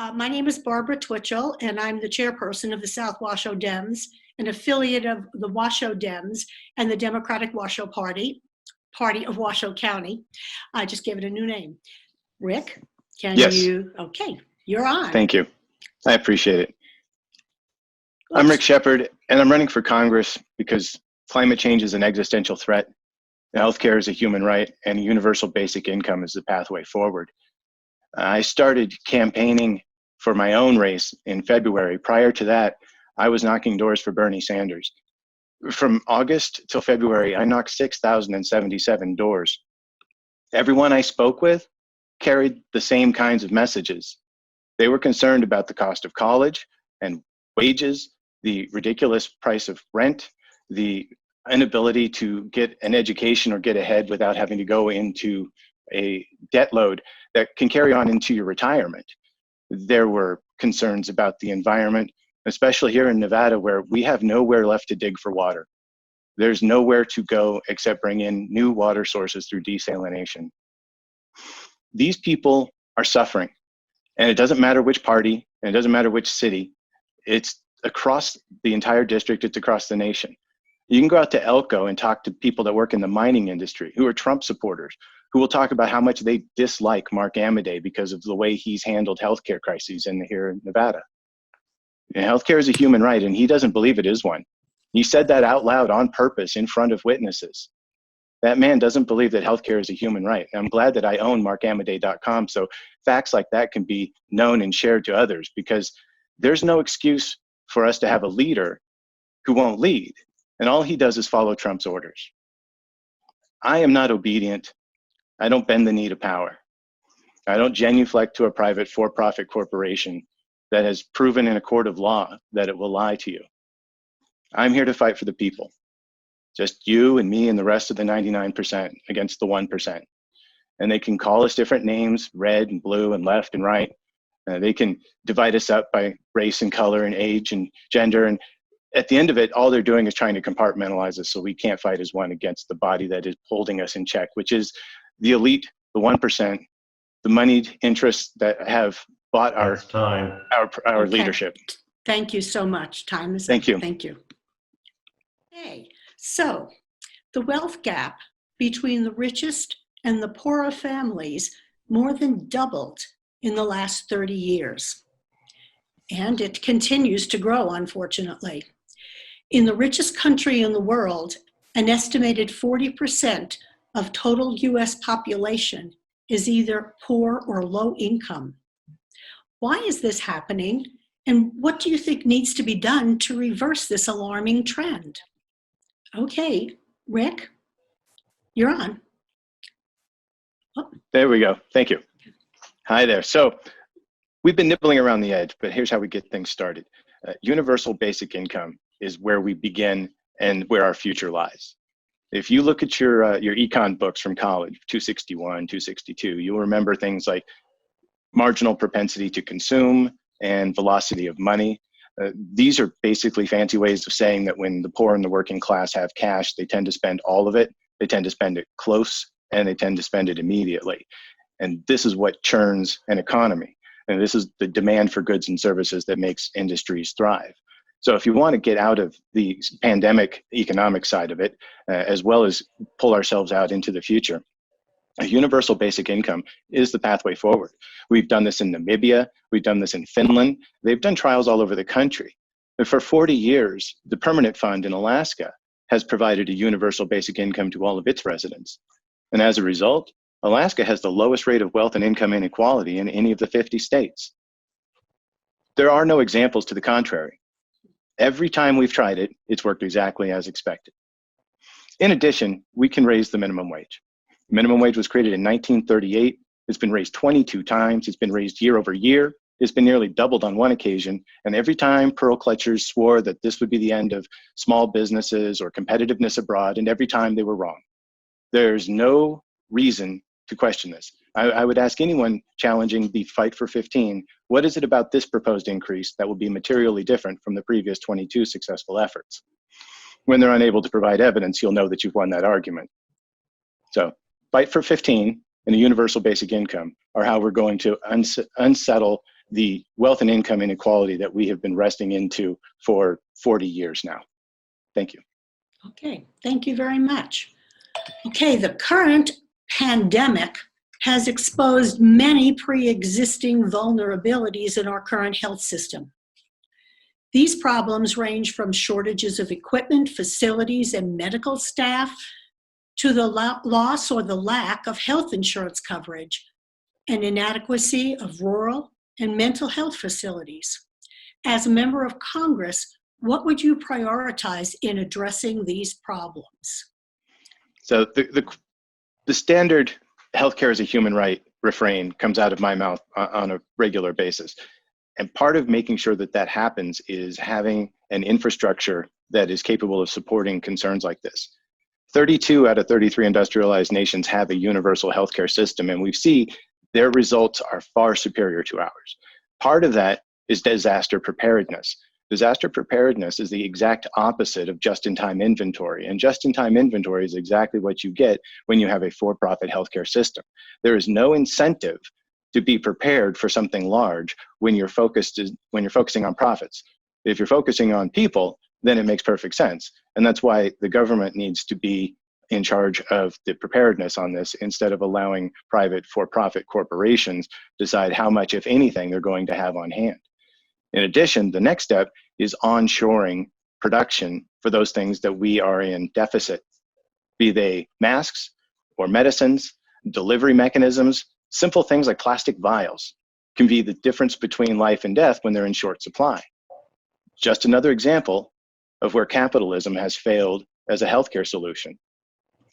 My name is Barbara Twitchell, and I'm the chairperson of the South Washoe Dems, an affiliate of the Washoe Dems and the Democratic Washoe Party of Washoe County. I just gave it a new name. Rick, can Yes. you? Okay, you're on. Thank you. I appreciate it. Oops. I'm Rick Shepard, and I'm running for Congress because climate change is an existential threat. Healthcare is a human right, and a universal basic income is the pathway forward. I started campaigning for my own race in February. Prior to that, I was knocking doors for Bernie Sanders. From August till February, I knocked 6,077 doors. Everyone I spoke with carried the same kinds of messages. They were concerned about the cost of college and wages, the ridiculous price of rent, the inability to get an education or get ahead without having to go into a debt load that can carry on into your retirement. There were concerns about the environment, especially here in Nevada, where we have nowhere left to dig for water. There's nowhere to go except bring in new water sources through desalination. These people are suffering, and it doesn't matter which party, and it doesn't matter which city. It's across the entire district, it's across the nation. You can go out to Elko and talk to people that work in the mining industry who are Trump supporters, who will talk about how much they dislike Mark Amadei because of the way he's handled healthcare crises here in Nevada. And healthcare is a human right, and he doesn't believe it is one. He said that out loud on purpose in front of witnesses. That man doesn't believe that healthcare is a human right. And I'm glad that I own markamadei.com, so facts like that can be known and shared to others, because there's no excuse for us to have a leader who won't lead, and all he does is follow Trump's orders. I am not obedient. I don't bend the knee to power. I don't genuflect to a private for-profit corporation that has proven in a court of law that it will lie to you. I'm here to fight for the people. Just you and me and the rest of the 99% against the 1%. And they can call us different names, red and blue and left and right. They can divide us up by race and color and age and gender. And at the end of it, all they're doing is trying to compartmentalize us so we can't fight as one against the body that is holding us in check, which is the elite, the 1%, the moneyed interests that have bought our Okay. leadership. Thank you so much. Time is Thank up. you. Thank you. Okay, so the wealth gap between the richest and the poorer families more than doubled in the last 30 years. And it continues to grow, unfortunately. In the richest country in the world, an estimated 40% of total US population is either poor or low income. Why is this happening? And what do you think needs to be done to reverse this alarming trend? Okay, Rick, you're on. Oh. There we go. Thank you. Hi there. So we've been nibbling around the edge, but here's how we get things started. Universal basic income is where we begin and where our future lies. If you look at your econ books from college, 261, 262, you'll remember things like marginal propensity to consume and velocity of money. These are basically fancy ways of saying that when the poor and the working class have cash, they tend to spend all of it, they tend to spend it close, and they tend to spend it immediately. And this is what churns an economy. And this is the demand for goods and services that makes industries thrive. So if you want to get out of the pandemic economic side of it, as well as pull ourselves out into the future, a universal basic income is the pathway forward. We've done this in Namibia, we've done this in Finland, they've done trials all over the country. And for 40 years, the Permanent Fund in Alaska has provided a universal basic income to all of its residents. And as a result, Alaska has the lowest rate of wealth and income inequality in any of the 50 states. There are no examples to the contrary. Every time we've tried it, it's worked exactly as expected. In addition, we can raise the minimum wage. Minimum wage was created in 1938. It's been raised 22 times. It's been raised year over year. It's been nearly doubled on one occasion. And every time pearl clutchers swore that this would be the end of small businesses or competitiveness abroad, and every time they were wrong. There's no reason to question this. I would ask anyone challenging the fight for 15, what is it about this proposed increase that will be materially different from the previous 22 successful efforts? When they're unable to provide evidence, you'll know that you've won that argument. So fight for 15 and a universal basic income are how we're going to unsettle the wealth and income inequality that we have been resting into for 40 years now. Thank you. Okay, thank you very much. Okay, the current pandemic has exposed many pre-existing vulnerabilities in our current health system. These problems range from shortages of equipment, facilities, and medical staff to the loss or the lack of health insurance coverage and inadequacy of rural and mental health facilities. As a member of Congress, what would you prioritize in addressing these problems? So the standard healthcare is a human right refrain comes out of my mouth on a regular basis. And part of making sure that that happens is having an infrastructure that is capable of supporting concerns like this. 32 out of 33 industrialized nations have a universal healthcare system, and we see their results are far superior to ours. Part of that is disaster preparedness. Disaster preparedness is the exact opposite of just-in-time inventory, and just-in-time inventory is exactly what you get when you have a for-profit healthcare system. There is no incentive to be prepared for something large when you're focusing on profits. If you're focusing on people, then it makes perfect sense. And that's why the government needs to be in charge of the preparedness on this instead of allowing private for-profit corporations decide how much, if anything, they're going to have on hand. In addition, the next step is onshoring production for those things that we are in deficit, be they masks or medicines, delivery mechanisms. Simple things like plastic vials can be the difference between life and death when they're in short supply. Just another example of where capitalism has failed as a healthcare solution.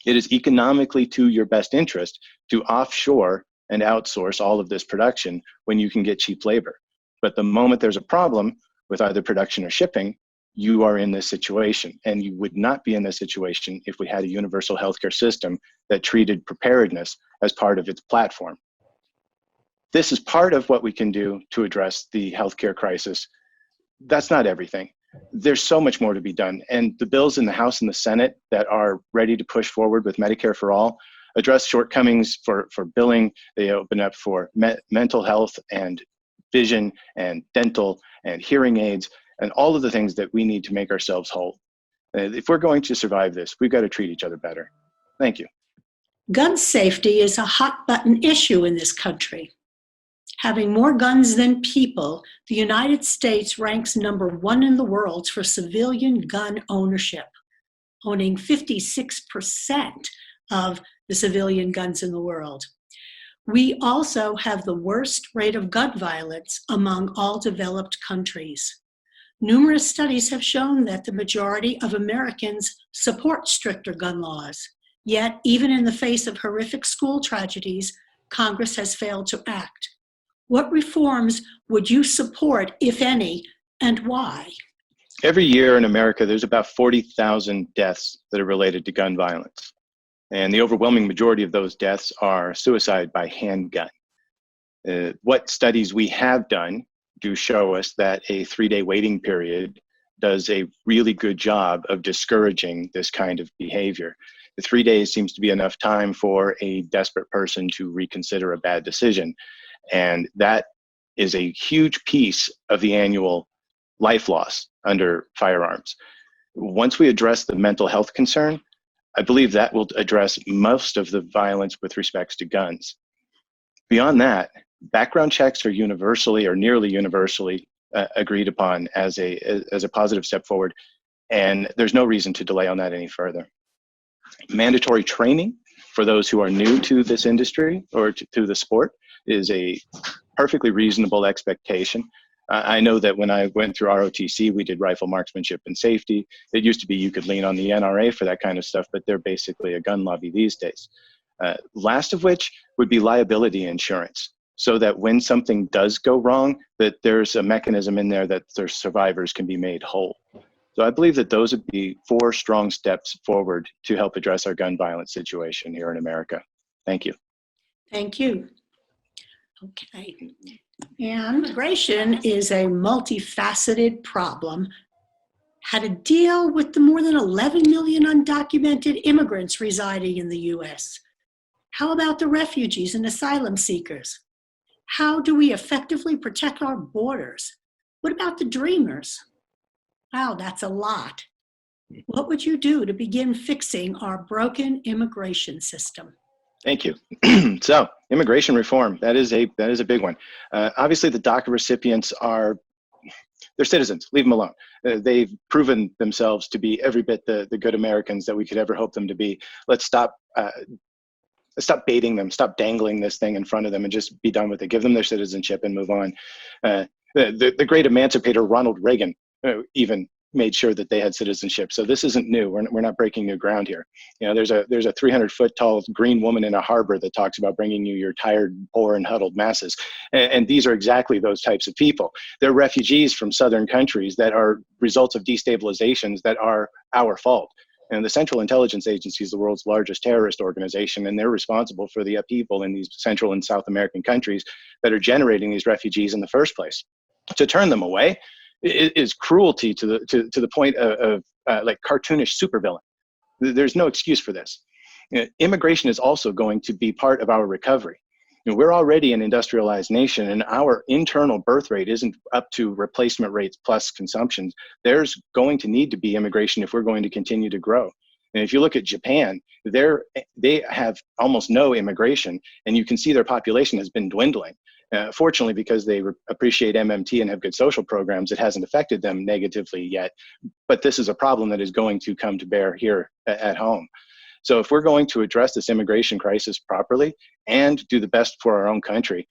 It is economically to your best interest to offshore and outsource all of this production when you can get cheap labor. But the moment there's a problem with either production or shipping, you are in this situation. And you would not be in this situation if we had a universal healthcare system that treated preparedness as part of its platform. This is part of what we can do to address the healthcare crisis. That's not everything. There's so much more to be done. And the bills in the House and the Senate that are ready to push forward with Medicare for All address shortcomings for billing. They open up for mental health and vision and dental and hearing aids and all of the things that we need to make ourselves whole. If we're going to survive this, we've got to treat each other better. Thank you. Gun safety is a hot button issue in this country. Having more guns than people, the United States ranks #1 in the world for civilian gun ownership, owning 56% of the civilian guns in the world. We also have the worst rate of gun violence among all developed countries. Numerous studies have shown that the majority of Americans support stricter gun laws. Yet, even in the face of horrific school tragedies, Congress has failed to act. What reforms would you support, if any, and why? Every year in America, there's about 40,000 deaths that are related to gun violence. And the overwhelming majority of those deaths are suicide by handgun. What studies we have done do show us that a 3-day waiting period does a really good job of discouraging this kind of behavior. The 3 days seems to be enough time for a desperate person to reconsider a bad decision. And that is a huge piece of the annual life loss under firearms. Once we address the mental health concern, I believe that will address most of the violence with respects to guns. Beyond that, background checks are universally or nearly universally agreed upon as a positive step forward, and there's no reason to delay on that any further. Mandatory training for those who are new to this industry or to the sport is a perfectly reasonable expectation. I know that when I went through ROTC, we did rifle marksmanship and safety. It used to be you could lean on the NRA for that kind of stuff, but they're basically a gun lobby these days. Last of which would be liability insurance, so that when something does go wrong, that there's a mechanism in there that their survivors can be made whole. So I believe that those would be 4 strong steps forward to help address our gun violence situation here in America. Thank you. Thank you. Okay. And immigration is a multifaceted problem. How to deal with the more than 11 million undocumented immigrants residing in the U.S.? How about the refugees and asylum seekers? How do we effectively protect our borders? What about the dreamers? Wow, that's a lot. What would you do to begin fixing our broken immigration system? Thank you. So, immigration reform, that is a big one. Obviously, the DACA recipients they're citizens, leave them alone. They've proven themselves to be every bit the good Americans that we could ever hope them to be. Let's stop baiting them, stop dangling this thing in front of them, and just be done with it. Give them their citizenship and move on. The great emancipator Ronald Reagan even made sure that they had citizenship. So this isn't new. We're not breaking new ground here. You know, there's a 300-foot tall green woman in a harbor that talks about bringing you your tired, poor, and huddled masses. And these are exactly those types of people. They're refugees from southern countries that are results of destabilizations that are our fault. And the Central Intelligence Agency is the world's largest terrorist organization, and they're responsible for the upheaval in these Central and South American countries that are generating these refugees in the first place. To turn them away is cruelty to the point of like cartoonish supervillain. There's no excuse for this. You know, immigration is also going to be part of our recovery. You know, we're already an industrialized nation, and our internal birth rate isn't up to replacement rates plus consumption. There's going to need to be immigration if we're going to continue to grow. And if you look at Japan, they have almost no immigration, and you can see their population has been dwindling. Fortunately, because they appreciate MMT and have good social programs, it hasn't affected them negatively yet. But this is a problem that is going to come to bear here at home. So if we're going to address this immigration crisis properly and do the best for our own country,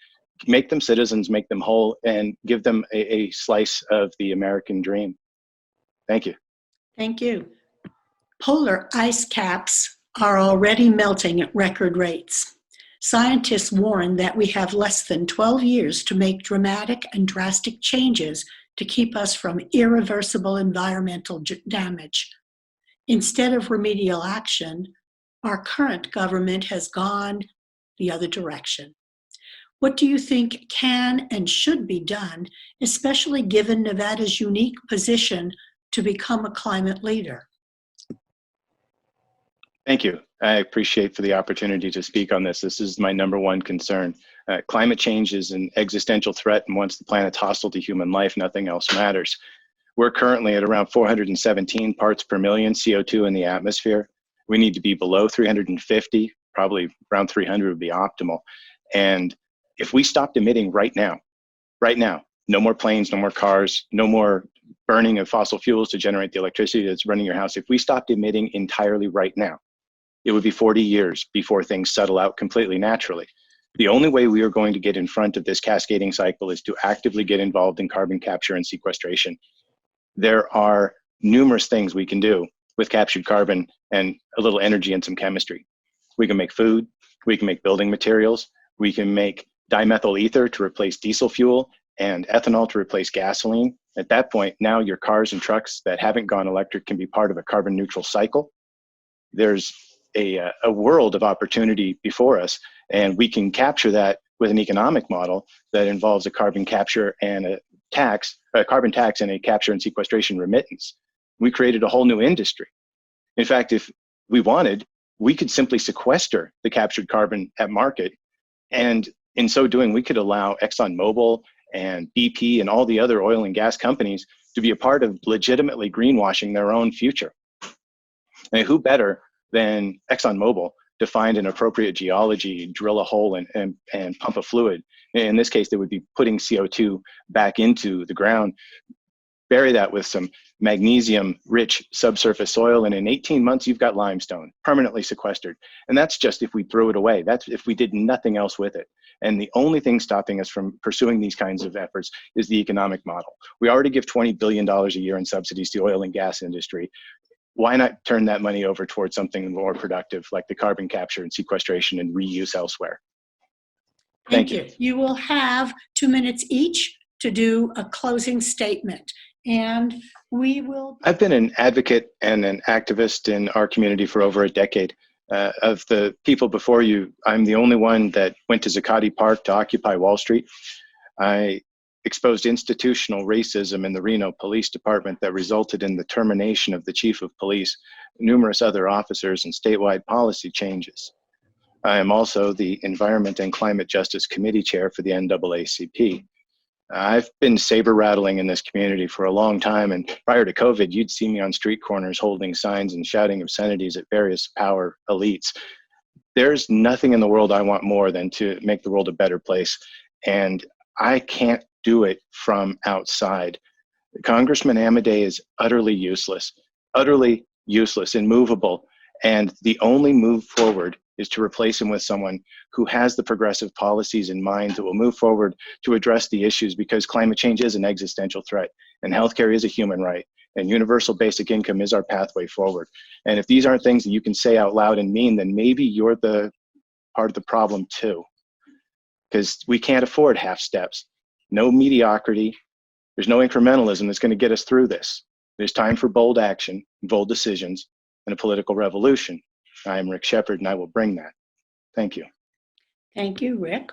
make them citizens, make them whole, and give them a slice of the American dream. Thank you. Thank you. Polar ice caps are already melting at record rates. Scientists warn that we have less than 12 years to make dramatic and drastic changes to keep us from irreversible environmental damage. Instead of remedial action, our current government has gone the other direction. What do you think can and should be done, especially given Nevada's unique position to become a climate leader? Thank you. I appreciate for the opportunity to speak on this. This is my number one concern. Climate change is an existential threat, and once the planet's hostile to human life, nothing else matters. We're currently at around 417 parts per million CO2 in the atmosphere. We need to be below 350, probably around 300 would be optimal. And if we stopped emitting right now, no more planes, no more cars, no more burning of fossil fuels to generate the electricity that's running your house, if we stopped emitting entirely right now, it would be 40 years before things settle out completely naturally. The only way we are going to get in front of this cascading cycle is to actively get involved in carbon capture and sequestration. There are numerous things we can do with captured carbon and a little energy and some chemistry. We can make food, we can make building materials, we can make dimethyl ether to replace diesel fuel and ethanol to replace gasoline. At that point, now your cars and trucks that haven't gone electric can be part of a carbon neutral cycle. There's a world of opportunity before us, and we can capture that with an economic model that involves a carbon capture and a carbon tax and a capture and sequestration remittance. We created a whole new industry. In fact, if we wanted, we could simply sequester the captured carbon at market, and in so doing, we could allow ExxonMobil and BP and all the other oil and gas companies to be a part of legitimately greenwashing their own future. And who better than ExxonMobil to find an appropriate geology, drill a hole and pump a fluid. In this case, they would be putting CO2 back into the ground, bury that with some magnesium-rich subsurface soil, and in 18 months, you've got limestone permanently sequestered. And that's just if we throw it away. That's if we did nothing else with it. And the only thing stopping us from pursuing these kinds of efforts is the economic model. We already give $20 billion a year in subsidies to the oil and gas industry. Why not turn that money over towards something more productive, like the carbon capture and sequestration and reuse elsewhere? Thank you. You will have 2 minutes each to do a closing statement. And we will... I've been an advocate and an activist in our community for over a decade. Of the people before you, I'm the only one that went to Zuccotti Park to occupy Wall Street. I exposed institutional racism in the Reno Police Department that resulted in the termination of the chief of police, numerous other officers, and statewide policy changes. I am also the Environment and Climate Justice Committee Chair for the NAACP. I've been saber rattling in this community for a long time, and prior to COVID, you'd see me on street corners holding signs and shouting obscenities at various power elites. There's nothing in the world I want more than to make the world a better place, and I can't do it from outside. Congressman Amadei is utterly useless, immovable, and the only move forward is to replace him with someone who has the progressive policies in mind that will move forward to address the issues, because climate change is an existential threat, and healthcare is a human right, and universal basic income is our pathway forward. And if these aren't things that you can say out loud and mean, then maybe you're the part of the problem too, because we can't afford half steps. No mediocrity. There's no incrementalism that's going to get us through this. There's time for bold action, bold decisions, and a political revolution. I am Rick Shepard, and I will bring that. Thank you. Thank you, Rick.